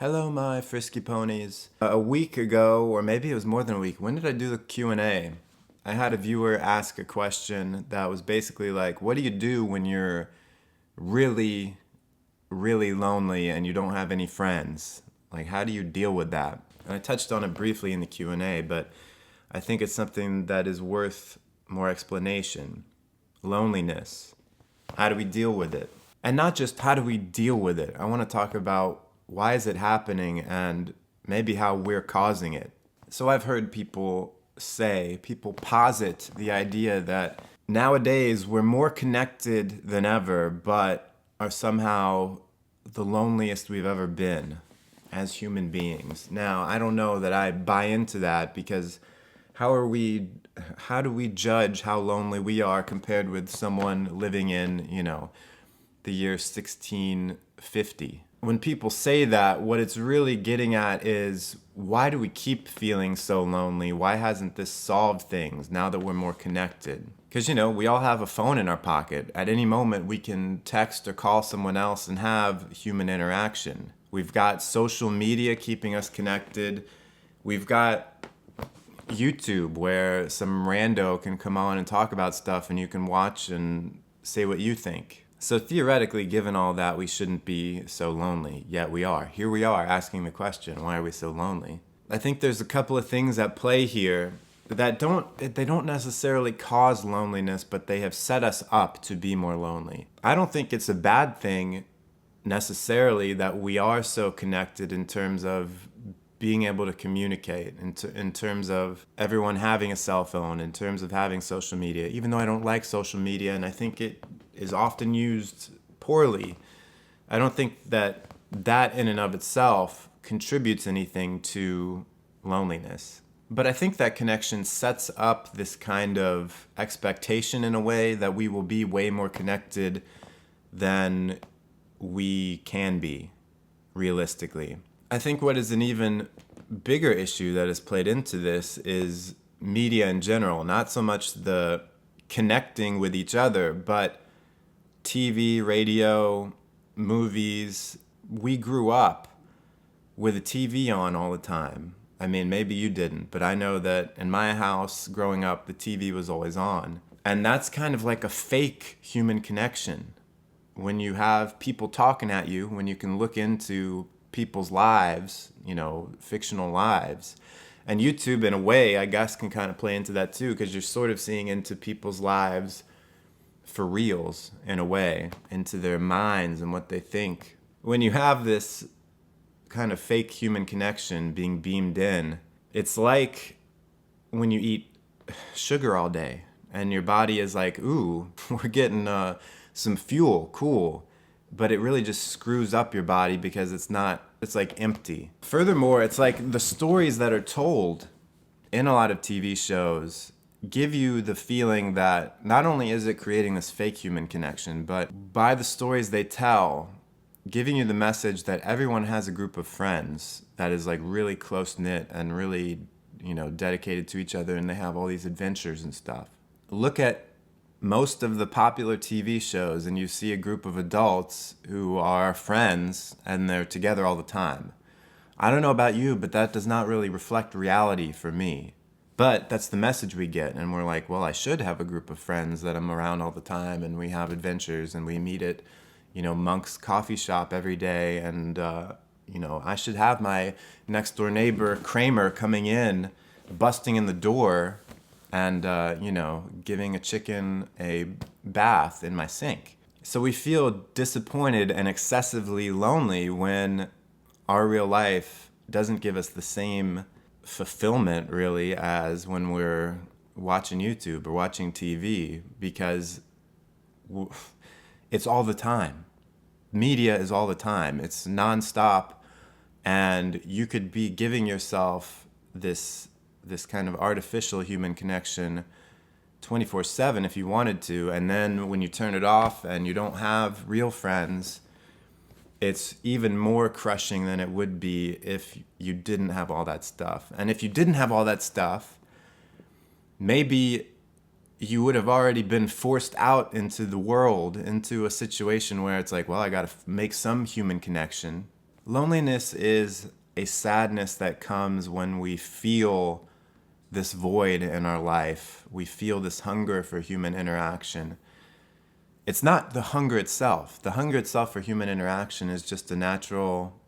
Hello, my frisky ponies. A week ago, or maybe it was more than a week, when did I do the Q&A? I had a viewer ask a question that was basically like, what do you do when you're really, really lonely and you don't have any friends? Like, how do you deal with that? And I touched on it briefly in the Q&A, but I think it's something that is worth more explanation. Loneliness. How do we deal with it? And not just how do we deal with it. I want to talk about why is it happening and maybe how we're causing it. So I've heard people posit the idea that nowadays we're more connected than ever, but are somehow the loneliest we've ever been as human beings. Now, I don't know that I buy into that because how do we judge how lonely we are compared with someone living in, the year 1650? When people say that, what it's really getting at is, why do we keep feeling so lonely? Why hasn't this solved things now that we're more connected? Because, we all have a phone in our pocket. At any moment, we can text or call someone else and have human interaction. We've got social media keeping us connected. We've got YouTube where some rando can come on and talk about stuff and you can watch and say what you think. So theoretically, given all that, we shouldn't be so lonely, yet we are. Here we are asking the question, why are we so lonely? I think there's a couple of things at play here that don't necessarily cause loneliness, but they have set us up to be more lonely. I don't think it's a bad thing necessarily that we are so connected in terms of being able to communicate, in terms of everyone having a cell phone, in terms of having social media, even though I don't like social media and I think it is often used poorly. I don't think that in and of itself contributes anything to loneliness. But I think that connection sets up this kind of expectation in a way that we will be way more connected than we can be, realistically. I think what is an even bigger issue that has played into this is media in general. Not so much the connecting with each other, but TV, radio, movies. We grew up with a TV on all the time. I mean, maybe you didn't, but I know that in my house growing up, the TV was always on. And that's kind of like a fake human connection. When you have people talking at you, when you can look into people's lives, fictional lives. And YouTube, in a way, I guess, can kind of play into that too, because you're sort of seeing into people's lives for reals, in a way, into their minds and what they think. When you have this kind of fake human connection being beamed in, it's like when you eat sugar all day and your body is like, ooh, we're getting some fuel, cool. But it really just screws up your body because it's like empty. Furthermore, it's like the stories that are told in a lot of TV shows give you the feeling that not only is it creating this fake human connection, but by the stories they tell, giving you the message that everyone has a group of friends that is like really close-knit and really, dedicated to each other, and they have all these adventures and stuff. Look at most of the popular TV shows and you see a group of adults who are friends and they're together all the time. I don't know about you, but that does not really reflect reality for me. But that's the message we get, and we're like, well, I should have a group of friends that I'm around all the time, and we have adventures, and we meet at, Monk's coffee shop every day, and, I should have my next door neighbor, Kramer, coming in, busting in the door, and, giving a chicken a bath in my sink. So we feel disappointed and excessively lonely when our real life doesn't give us the same fulfillment, really, as when we're watching YouTube or watching TV, because it's all the time. Media is all the time. It's nonstop, and you could be giving yourself this kind of artificial human connection 24/7 if you wanted to, and then when you turn it off and you don't have real friends, it's even more crushing than it would be if you didn't have all that stuff. And if you didn't have all that stuff, maybe you would have already been forced out into the world, into a situation where it's like, well, I got to make some human connection. Loneliness is a sadness that comes when we feel this void in our life. We feel this hunger for human interaction. It's not the hunger itself. The hunger itself for human interaction is just a natural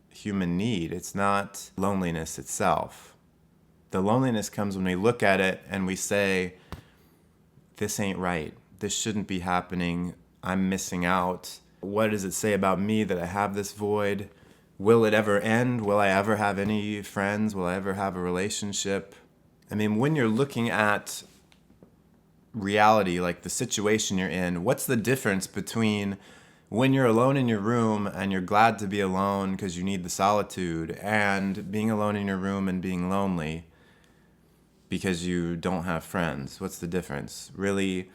human need. It's not loneliness itself. The loneliness comes when we look at it and we say, this ain't right. This shouldn't be happening. I'm missing out. What does it say about me that I have this void? Will it ever end? Will I ever have any friends? Will I ever have a relationship? I mean, when you're looking at reality, like the situation you're in, what's the difference between when you're alone in your room and you're glad to be alone because you need the solitude, and being alone in your room and being lonely because you don't have friends? What's the difference? Really,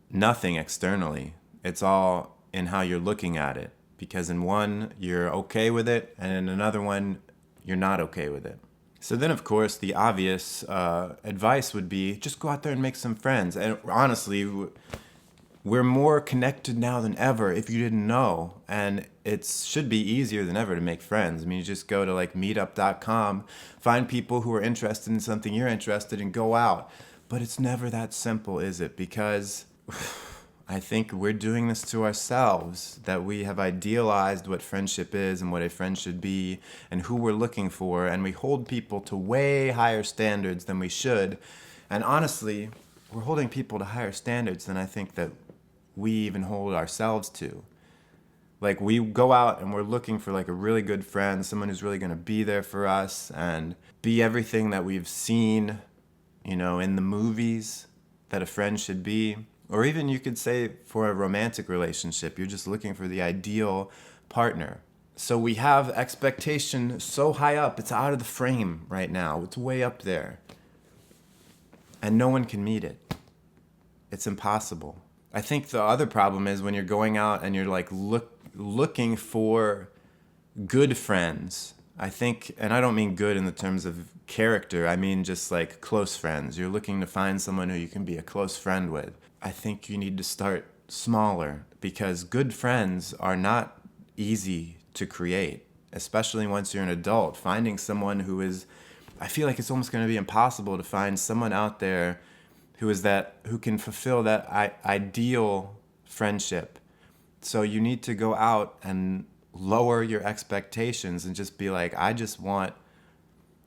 nothing externally. It's all in how you're looking at it. Because in one, you're okay with it, and in another one, you're not okay with it. So then, of course, the obvious advice would be just go out there and make some friends. And honestly, we're more connected now than ever, if you didn't know. And it should be easier than ever to make friends. I mean, you just go to like meetup.com, find people who are interested in something you're interested in, go out. But it's never that simple, is it? Because I think we're doing this to ourselves, that we have idealized what friendship is and what a friend should be and who we're looking for, and we hold people to way higher standards than we should. And honestly, we're holding people to higher standards than I think that we even hold ourselves to. Like, we go out and we're looking for like a really good friend, someone who's really going to be there for us and be everything that we've seen, in the movies that a friend should be. Or even you could say for a romantic relationship, you're just looking for the ideal partner. So we have expectation so high up, it's out of the frame right now. It's way up there. And no one can meet it. It's impossible. I think the other problem is when you're going out and you're like looking for good friends. I think, and I don't mean good in the terms of character, I mean just like close friends. You're looking to find someone who you can be a close friend with. I think you need to start smaller, because good friends are not easy to create, especially once you're an adult. Finding someone I feel like it's almost going to be impossible to find someone out there who can fulfill that ideal friendship. So you need to go out and lower your expectations and just be like, I just want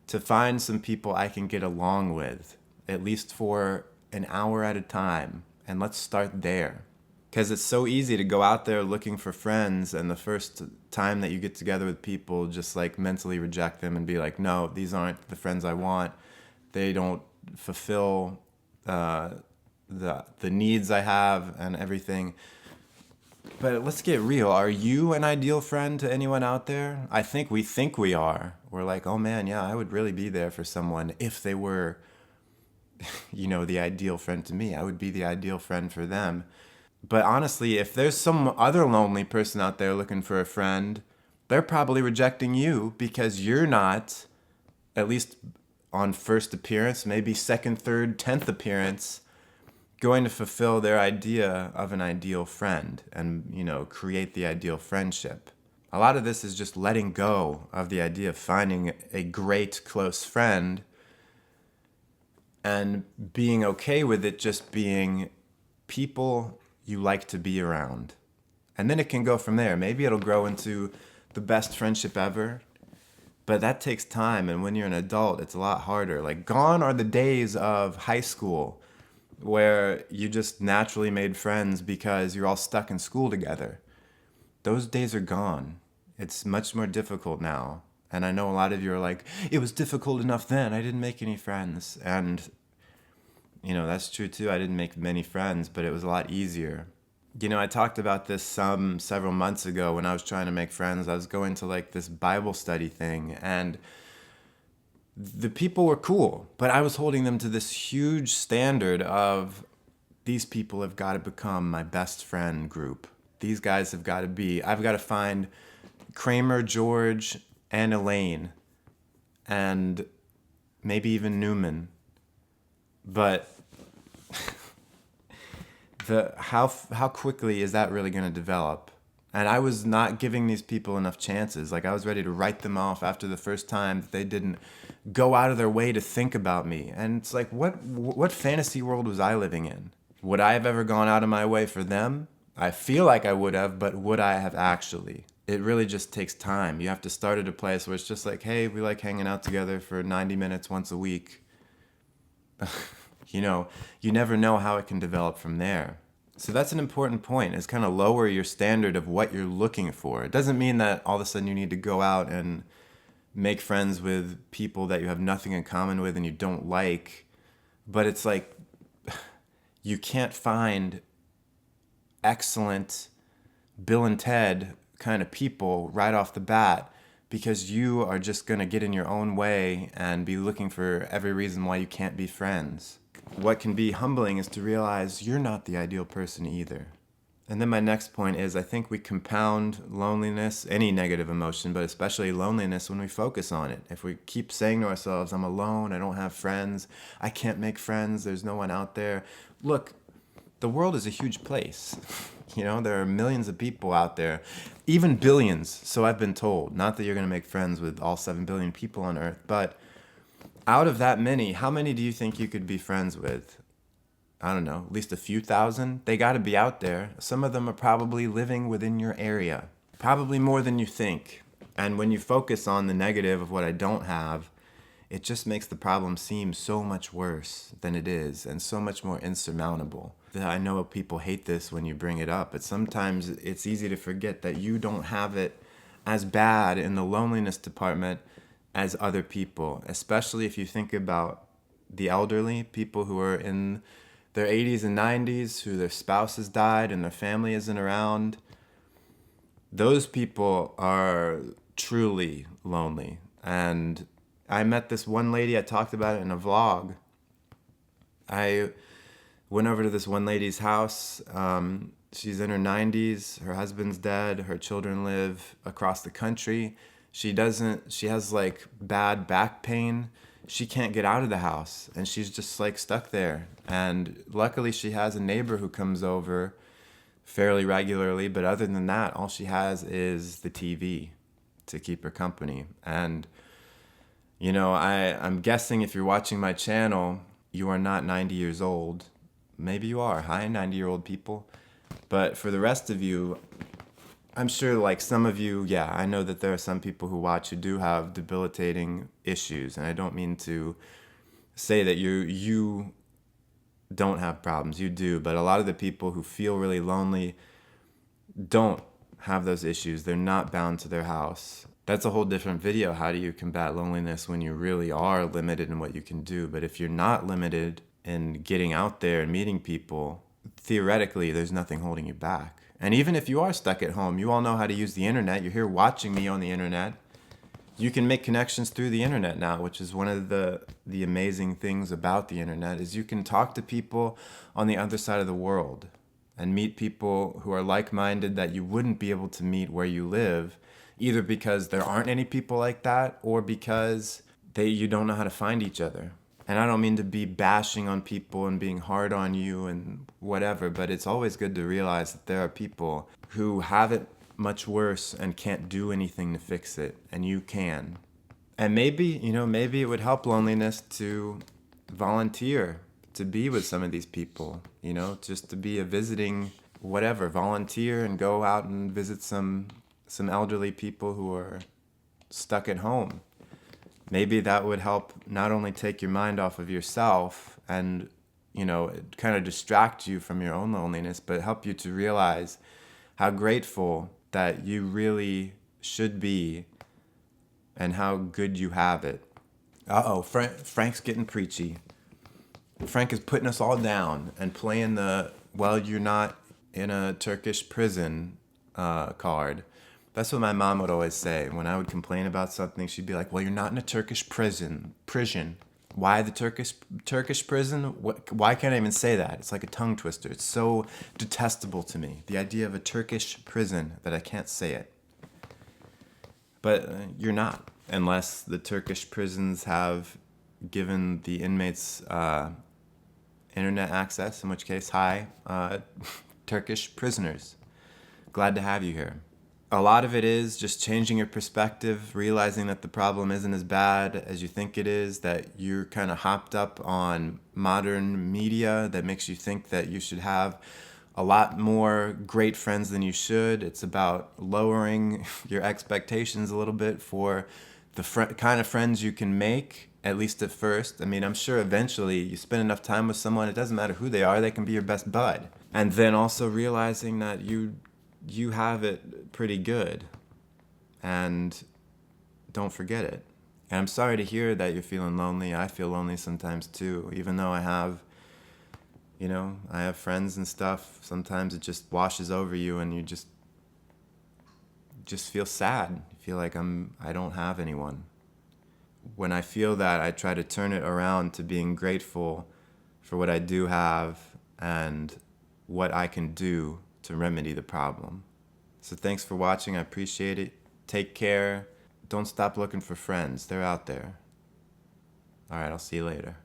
to find some people I can get along with, at least for an hour at a time. And let's start there. Because it's so easy to go out there looking for friends, and the first time that you get together with people, just like mentally reject them and be like, no, these aren't the friends I want. They don't fulfill the needs I have and everything. But let's get real. Are you an ideal friend to anyone out there? I think we are. We're like, oh man, yeah, I would really be there for someone if they were the ideal friend to me. I would be the ideal friend for them. But honestly, if there's some other lonely person out there looking for a friend, they're probably rejecting you because you're not, at least on first appearance, maybe second, third, 10th appearance, going to fulfill their idea of an ideal friend and, create the ideal friendship. A lot of this is just letting go of the idea of finding a great close friend and being okay with it just being people you like to be around. And then it can go from there. Maybe it'll grow into the best friendship ever, but that takes time. And when you're an adult, it's a lot harder. Like, gone are the days of high school where you just naturally made friends because you're all stuck in school together. Those days are gone. It's much more difficult now. And I know a lot of you are like, it was difficult enough then. I didn't make any friends. And, that's true too. I didn't make many friends, but it was a lot easier. I talked about this several months ago when I was trying to make friends. I was going to like this Bible study thing, and the people were cool, but I was holding them to this huge standard of, these people have got to become my best friend group. These guys I've got to find Kramer, George, and Elaine, and maybe even Newman. But how quickly is that really going to develop? And I was not giving these people enough chances. Like, I was ready to write them off after the first time that they didn't go out of their way to think about me. And it's like, what fantasy world was I living in? Would I have ever gone out of my way for them? I feel like I would have, but would I have actually? It really just takes time. You have to start at a place where it's just like, hey, we like hanging out together for 90 minutes once a week. You never know how it can develop from there. So that's an important point, is kind of lower your standard of what you're looking for. It doesn't mean that all of a sudden you need to go out and make friends with people that you have nothing in common with and you don't like. But it's like, you can't find excellent Bill and Ted kind of people right off the bat, because you are just going to get in your own way and be looking for every reason why you can't be friends. What can be humbling is to realize you're not the ideal person either. And then my next point is, I think we compound loneliness, any negative emotion, but especially loneliness, when we focus on it. If we keep saying to ourselves, I'm alone, I don't have friends, I can't make friends, there's no one out there. Look, the world is a huge place. There are millions of people out there, even billions, so I've been told. Not that you're going to make friends with all 7 billion people on Earth, but out of that many, how many do you think you could be friends with? I don't know, at least a few thousand? They got to be out there. Some of them are probably living within your area, probably more than you think. And when you focus on the negative of what I don't have, it just makes the problem seem so much worse than it is, and so much more insurmountable. I know people hate this when you bring it up, but sometimes it's easy to forget that you don't have it as bad in the loneliness department as other people, especially if you think about the elderly, people who are in their 80s and 90s, who their spouses died and their family isn't around. Those people are truly lonely. And I met this one lady, I talked about it in a vlog. I went over to this one lady's house. She's in her 90s, her husband's dead, her children live across the country. She has like bad back pain. She can't get out of the house, and she's just like stuck there. And luckily she has a neighbor who comes over fairly regularly, but other than that, all she has is the TV to keep her company. And I'm guessing if you're watching my channel, you are not 90 years old. Maybe you are. Hi, 90-year-old people. But for the rest of you, I'm sure, like some of you, yeah, I know that there are some people who watch who do have debilitating issues. And I don't mean to say that you don't have problems. You do. But a lot of the people who feel really lonely don't have those issues. They're not bound to their house. That's a whole different video. How do you combat loneliness when you really are limited in what you can do? But if you're not limited in getting out there and meeting people, theoretically, there's nothing holding you back. And even if you are stuck at home, you all know how to use the internet. You're here watching me on the internet. You can make connections through the internet now, which is one of the amazing things about the internet, is you can talk to people on the other side of the world and meet people who are like-minded that you wouldn't be able to meet where you live, either because there aren't any people like that or because you don't know how to find each other. And I don't mean to be bashing on people and being hard on you and whatever, but it's always good to realize that there are people who have it much worse and can't do anything to fix it, and you can. And maybe it would help loneliness to volunteer to be with some of these people, just to be a visiting whatever, volunteer and go out and visit some elderly people who are stuck at home. Maybe that would help not only take your mind off of yourself and, kind of distract you from your own loneliness, but help you to realize how grateful that you really should be and how good you have it. Frank's getting preachy. Frank is putting us all down and playing you're not in a Turkish prison card. That's what my mom would always say. When I would complain about something, she'd be like, well, you're not in a Turkish prison. Why the Turkish prison? Why can't I even say that? It's like a tongue twister. It's so detestable to me, the idea of a Turkish prison, that I can't say it. But you're not, unless the Turkish prisons have given the inmates internet access, in which case, hi, Turkish prisoners. glad to have you here. A lot of it is just changing your perspective, realizing that the problem isn't as bad as you think it is, that you're kind of hopped up on modern media that makes you think that you should have a lot more great friends than you should. It's about lowering your expectations a little bit for the kind of friends you can make, at least at first. I mean, I'm sure eventually you spend enough time with someone, it doesn't matter who they are, they can be your best bud. And then also realizing that you have it pretty good, and don't forget it. And I'm sorry to hear that you're feeling lonely. I feel lonely sometimes too, even though I have friends and stuff. Sometimes it just washes over you and you just feel sad. You feel like I don't have anyone. When I feel that, I try to turn it around to being grateful for what I do have and what I can do to remedy the problem. So thanks for watching. I appreciate it. Take care. Don't stop looking for friends. They're out there. All right, I'll see you later.